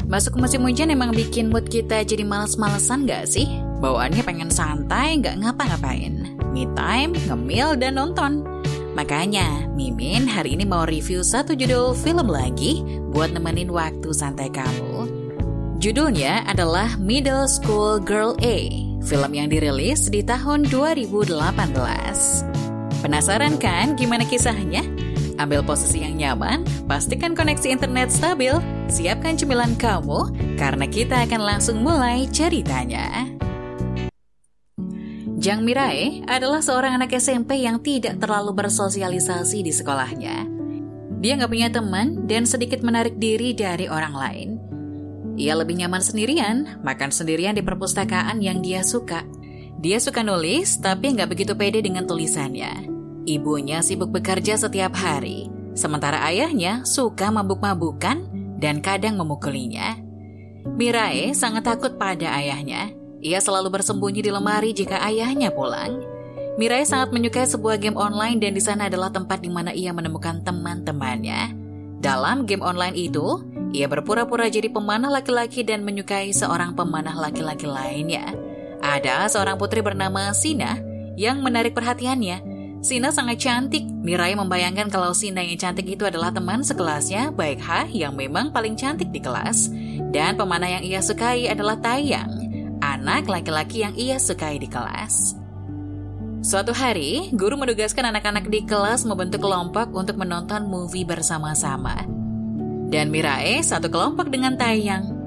Masuk musim hujan emang bikin mood kita jadi males-malesan gak sih? Bawaannya pengen santai, gak ngapa-ngapain. Me time, ngemil, dan nonton. Makanya, Mimin hari ini mau review satu judul film lagi buat nemenin waktu santai kamu. Judulnya adalah Middle School Girl A, film yang dirilis di tahun 2018. Penasaran kan gimana kisahnya? Ambil posisi yang nyaman, pastikan koneksi internet stabil, siapkan cemilan kamu, karena kita akan langsung mulai ceritanya. Jang Mirae adalah seorang anak SMP yang tidak terlalu bersosialisasi di sekolahnya. Dia nggak punya teman dan sedikit menarik diri dari orang lain. Ia lebih nyaman sendirian, makan sendirian di perpustakaan yang dia suka. Dia suka nulis, tapi nggak begitu pede dengan tulisannya. Ibunya sibuk bekerja setiap hari, sementara ayahnya suka mabuk-mabukan dan kadang memukulinya. Mirae sangat takut pada ayahnya. Ia selalu bersembunyi di lemari jika ayahnya pulang. Mirae sangat menyukai sebuah game online dan di sana adalah tempat di mana ia menemukan teman-temannya. Dalam game online itu, ia berpura-pura jadi pemanah laki-laki dan menyukai seorang pemanah laki-laki lainnya. Ada seorang putri bernama Sina yang menarik perhatiannya. Sina sangat cantik. Mirae membayangkan kalau Sina yang cantik itu adalah teman sekelasnya, Baekha, yang memang paling cantik di kelas. Dan pemanah yang ia sukai adalah Taeyang, anak laki-laki yang ia sukai di kelas. Suatu hari, guru menugaskan anak-anak di kelas membentuk kelompok untuk menonton movie bersama-sama. Dan Mirae satu kelompok dengan Taeyang.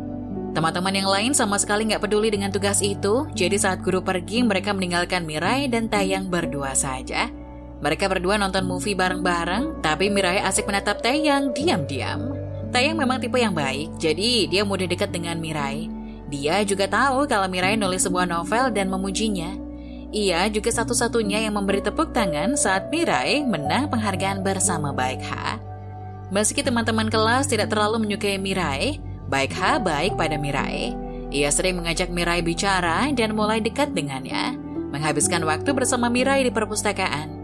Teman-teman yang lain sama sekali nggak peduli dengan tugas itu, jadi saat guru pergi, mereka meninggalkan Mirae dan Taeyang berdua saja. Mereka berdua nonton movie bareng-bareng, tapi Mirae asik menatap Taeyang diam-diam. Taeyang memang tipe yang baik, jadi dia mudah dekat dengan Mirae. Dia juga tahu kalau Mirae nulis sebuah novel dan memujinya. Ia juga satu-satunya yang memberi tepuk tangan saat Mirae menang penghargaan bersama Baekha. Meski teman-teman kelas tidak terlalu menyukai Mirae, Baekha baik pada Mirae. Ia sering mengajak Mirae bicara dan mulai dekat dengannya, menghabiskan waktu bersama Mirae di perpustakaan.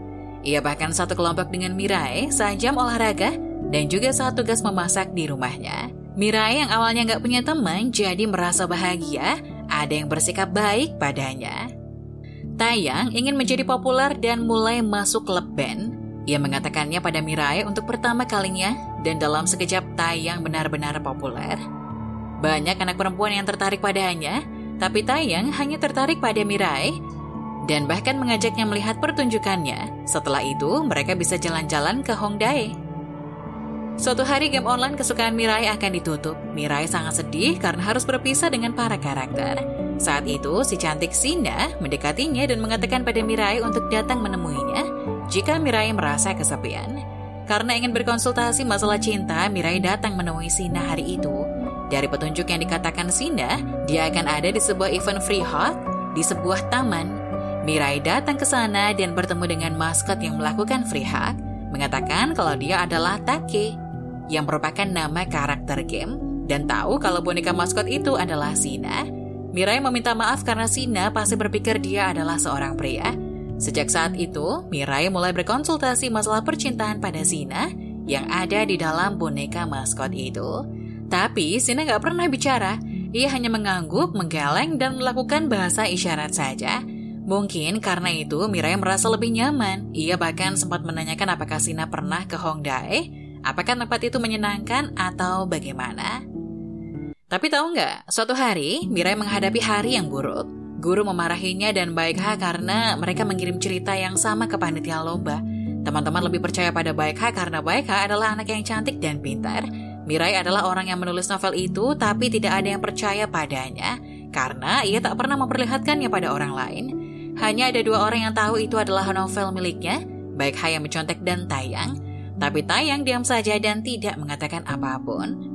Ia bahkan satu kelompok dengan Mirae saat jam olahraga dan juga saat tugas memasak di rumahnya. Mirae yang awalnya nggak punya teman jadi merasa bahagia ada yang bersikap baik padanya. Taeyang ingin menjadi populer dan mulai masuk klub band. Ia mengatakannya pada Mirae untuk pertama kalinya dan dalam sekejap Taeyang benar-benar populer. Banyak anak perempuan yang tertarik padanya, tapi Taeyang hanya tertarik pada Mirae dan bahkan mengajaknya melihat pertunjukannya. Setelah itu, mereka bisa jalan-jalan ke Hongdae. Suatu hari game online kesukaan Mirae akan ditutup. Mirae sangat sedih karena harus berpisah dengan para karakter. Saat itu, si cantik Sina mendekatinya dan mengatakan pada Mirae untuk datang menemuinya jika Mirae merasa kesepian. Karena ingin berkonsultasi masalah cinta, Mirae datang menemui Sina hari itu. Dari petunjuk yang dikatakan Sina, dia akan ada di sebuah event free hug di sebuah taman. Mirae datang ke sana dan bertemu dengan maskot yang melakukan free hug, mengatakan kalau dia adalah Take, yang merupakan nama karakter game, dan tahu kalau boneka maskot itu adalah Sina. Mirae meminta maaf karena Sina pasti berpikir dia adalah seorang pria. Sejak saat itu, Mirae mulai berkonsultasi masalah percintaan pada Sina yang ada di dalam boneka maskot itu. Tapi Sina nggak pernah bicara, ia hanya mengangguk, menggeleng, dan melakukan bahasa isyarat saja. Mungkin karena itu Mirae merasa lebih nyaman. Ia bahkan sempat menanyakan apakah Sina pernah ke Hongdae, apakah tempat itu menyenangkan atau bagaimana. Tapi tahu nggak, suatu hari Mirae menghadapi hari yang buruk. Guru memarahinya dan Baekha karena mereka mengirim cerita yang sama ke panitia lomba. Teman-teman lebih percaya pada Baekha karena Baekha adalah anak yang cantik dan pintar. Mirae adalah orang yang menulis novel itu, tapi tidak ada yang percaya padanya karena ia tak pernah memperlihatkannya pada orang lain. Hanya ada dua orang yang tahu itu adalah novel miliknya, Baekha yang mencontek dan Taeyang. Tapi Taeyang diam saja dan tidak mengatakan apapun.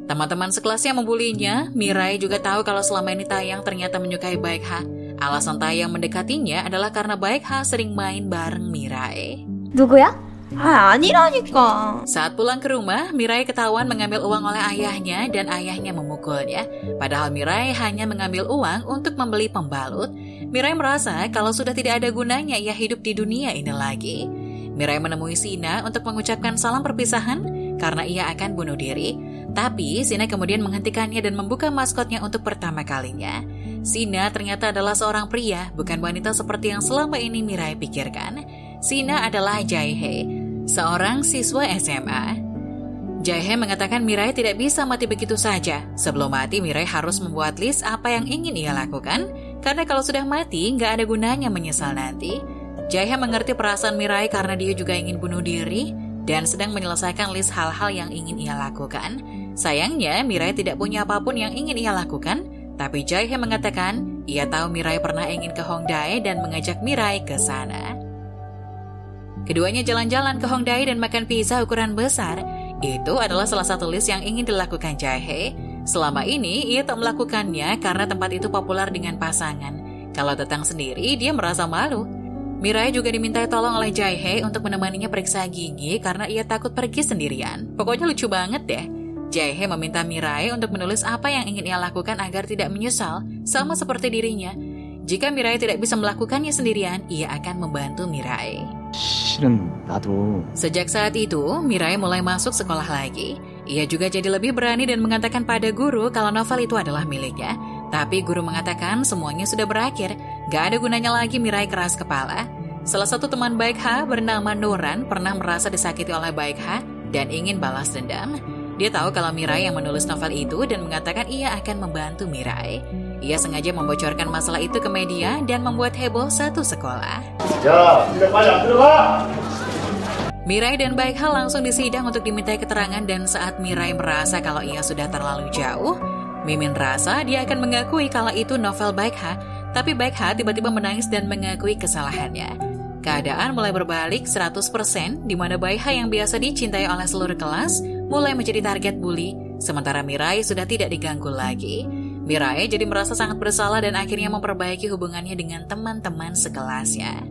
Teman-teman sekelasnya membulinya. Mirae juga tahu kalau selama ini Taeyang ternyata menyukai Baekha. Alasan Taeyang mendekatinya adalah karena Baekha sering main bareng Mirae. 누구야? 아니라니까. Saat pulang ke rumah, Mirae ketahuan mengambil uang oleh ayahnya dan ayahnya memukulnya. Padahal Mirae hanya mengambil uang untuk membeli pembalut. Mirae merasa kalau sudah tidak ada gunanya ia hidup di dunia ini lagi. Mirae menemui Sina untuk mengucapkan salam perpisahan karena ia akan bunuh diri. Tapi Sina kemudian menghentikannya dan membuka maskotnya untuk pertama kalinya. Sina ternyata adalah seorang pria, bukan wanita seperti yang selama ini Mirai pikirkan. Sina adalah Jae-hye, seorang siswa SMA. Jae-hye mengatakan Mirai tidak bisa mati begitu saja. Sebelum mati, Mirai harus membuat list apa yang ingin ia lakukan, karena kalau sudah mati, nggak ada gunanya menyesal nanti. Jae-hye mengerti perasaan Mirai karena dia juga ingin bunuh diri dan sedang menyelesaikan list hal-hal yang ingin ia lakukan. Sayangnya, Mirai tidak punya apapun yang ingin ia lakukan, tapi Jae-hye mengatakan ia tahu Mirai pernah ingin ke Hongdae dan mengajak Mirai ke sana. Keduanya jalan-jalan ke Hongdae dan makan pizza ukuran besar. Itu adalah salah satu list yang ingin dilakukan Jae-hye. Selama ini, ia tak melakukannya karena tempat itu populer dengan pasangan. Kalau datang sendiri, dia merasa malu. Mirai juga dimintai tolong oleh Jae-hye untuk menemaninya periksa gigi karena ia takut pergi sendirian. Pokoknya lucu banget deh. Jae-hye meminta Mirai untuk menulis apa yang ingin ia lakukan agar tidak menyesal, sama seperti dirinya. Jika Mirai tidak bisa melakukannya sendirian, ia akan membantu Mirai. Sejak saat itu, Mirai mulai masuk sekolah lagi. Ia juga jadi lebih berani dan mengatakan pada guru kalau novel itu adalah miliknya. Tapi guru mengatakan semuanya sudah berakhir, gak ada gunanya lagi Mirai keras kepala. Salah satu teman Baek Ha bernama Noran pernah merasa disakiti oleh Baek Ha dan ingin balas dendam. Dia tahu kalau Mirai yang menulis novel itu dan mengatakan ia akan membantu Mirai. Ia sengaja membocorkan masalah itu ke media dan membuat heboh satu sekolah. Mirai dan Baek Ha langsung disidang untuk dimintai keterangan dan saat Mirai merasa kalau ia sudah terlalu jauh, Mimin rasa dia akan mengakui kalau itu novel Baek Ha, tapi Baek Ha tiba-tiba menangis dan mengakui kesalahannya. Keadaan mulai berbalik 100%, di mana Baek Ha yang biasa dicintai oleh seluruh kelas mulai menjadi target bully, sementara Mirai sudah tidak diganggu lagi. Mirai jadi merasa sangat bersalah dan akhirnya memperbaiki hubungannya dengan teman-teman sekelasnya.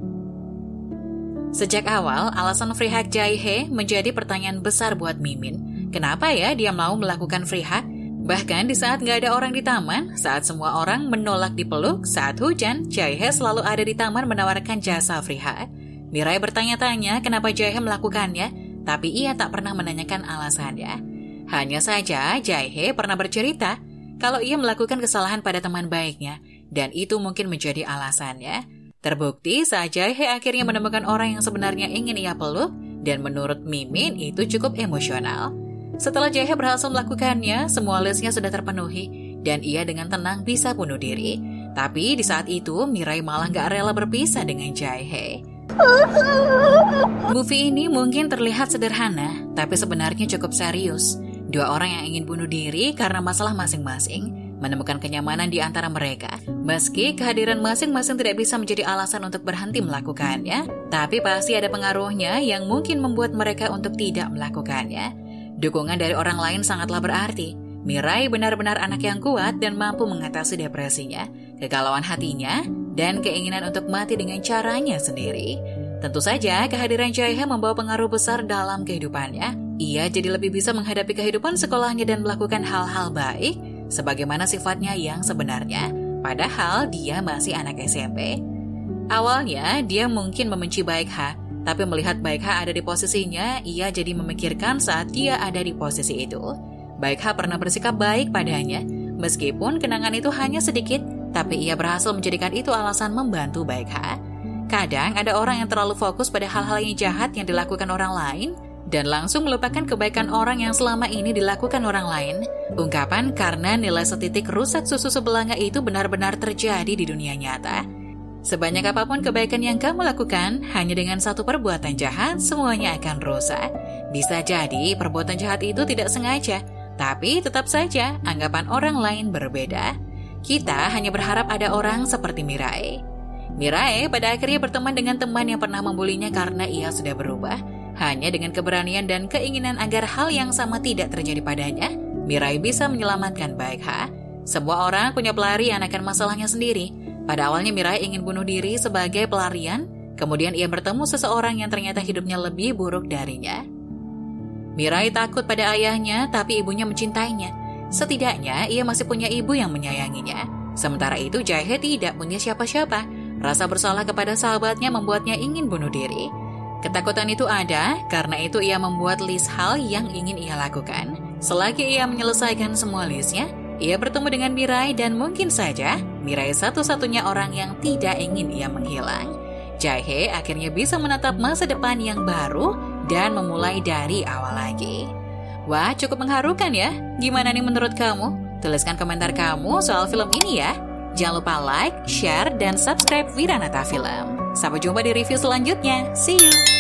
Sejak awal, alasan free hug Jae-hye menjadi pertanyaan besar buat Mimin. Kenapa ya dia mau melakukan free hug? Bahkan di saat nggak ada orang di taman, saat semua orang menolak dipeluk, saat hujan, Jae-hye selalu ada di taman menawarkan jasa free hug. Mirai bertanya-tanya kenapa Jae-hye melakukannya, tapi ia tak pernah menanyakan alasannya. Hanya saja Jae-hye pernah bercerita kalau ia melakukan kesalahan pada teman baiknya, dan itu mungkin menjadi alasannya. Terbukti saat Jae-hye akhirnya menemukan orang yang sebenarnya ingin ia peluk, dan menurut Mimin itu cukup emosional. Setelah Jae-hye berhasil melakukannya, semua listnya sudah terpenuhi, dan ia dengan tenang bisa bunuh diri. Tapi di saat itu, Mirai malah gak rela berpisah dengan Jae-hye. Movie ini mungkin terlihat sederhana, tapi sebenarnya cukup serius. Dua orang yang ingin bunuh diri karena masalah masing-masing, menemukan kenyamanan di antara mereka. Meski kehadiran masing-masing tidak bisa menjadi alasan untuk berhenti melakukannya, tapi pasti ada pengaruhnya yang mungkin membuat mereka untuk tidak melakukannya. Dukungan dari orang lain sangatlah berarti. Mirai benar-benar anak yang kuat dan mampu mengatasi depresinya, kegalauan hatinya, dan keinginan untuk mati dengan caranya sendiri. Tentu saja kehadiran Jae-hye membawa pengaruh besar dalam kehidupannya. Ia jadi lebih bisa menghadapi kehidupan sekolahnya dan melakukan hal-hal baik sebagaimana sifatnya yang sebenarnya, padahal dia masih anak SMP. Awalnya dia mungkin membenci Baek Ha, tapi melihat Baek Ha ada di posisinya, ia jadi memikirkan saat dia ada di posisi itu. Baek Ha pernah bersikap baik padanya, meskipun kenangan itu hanya sedikit, tapi ia berhasil menjadikan itu alasan membantu Baek Ha. Kadang ada orang yang terlalu fokus pada hal-hal yang jahat yang dilakukan orang lain, dan langsung melupakan kebaikan orang yang selama ini dilakukan orang lain. Ungkapan karena nilai setitik rusak susu sebelanga itu benar-benar terjadi di dunia nyata. Sebanyak apapun kebaikan yang kamu lakukan, hanya dengan satu perbuatan jahat, semuanya akan rusak. Bisa jadi perbuatan jahat itu tidak sengaja, tapi tetap saja anggapan orang lain berbeda. Kita hanya berharap ada orang seperti Mirai. Mirai pada akhirnya berteman dengan teman yang pernah membulinya karena ia sudah berubah. Hanya dengan keberanian dan keinginan agar hal yang sama tidak terjadi padanya, Mirai bisa menyelamatkan Baek Ha. Semua orang punya pelarian akan masalahnya sendiri. Pada awalnya Mirai ingin bunuh diri sebagai pelarian, kemudian ia bertemu seseorang yang ternyata hidupnya lebih buruk darinya. Mirai takut pada ayahnya, tapi ibunya mencintainya. Setidaknya ia masih punya ibu yang menyayanginya. Sementara itu Jae-hye tidak punya siapa-siapa. Rasa bersalah kepada sahabatnya membuatnya ingin bunuh diri. Ketakutan itu ada, karena itu ia membuat list hal yang ingin ia lakukan. Selagi ia menyelesaikan semua listnya, ia bertemu dengan Mirai dan mungkin saja Mirai satu-satunya orang yang tidak ingin ia menghilang. Jae-hye akhirnya bisa menatap masa depan yang baru dan memulai dari awal lagi. Wah, cukup mengharukan ya. Gimana nih menurut kamu? Tuliskan komentar kamu soal film ini ya. Jangan lupa like, share, dan subscribe Wiranata Film. Sampai jumpa di review selanjutnya. See you!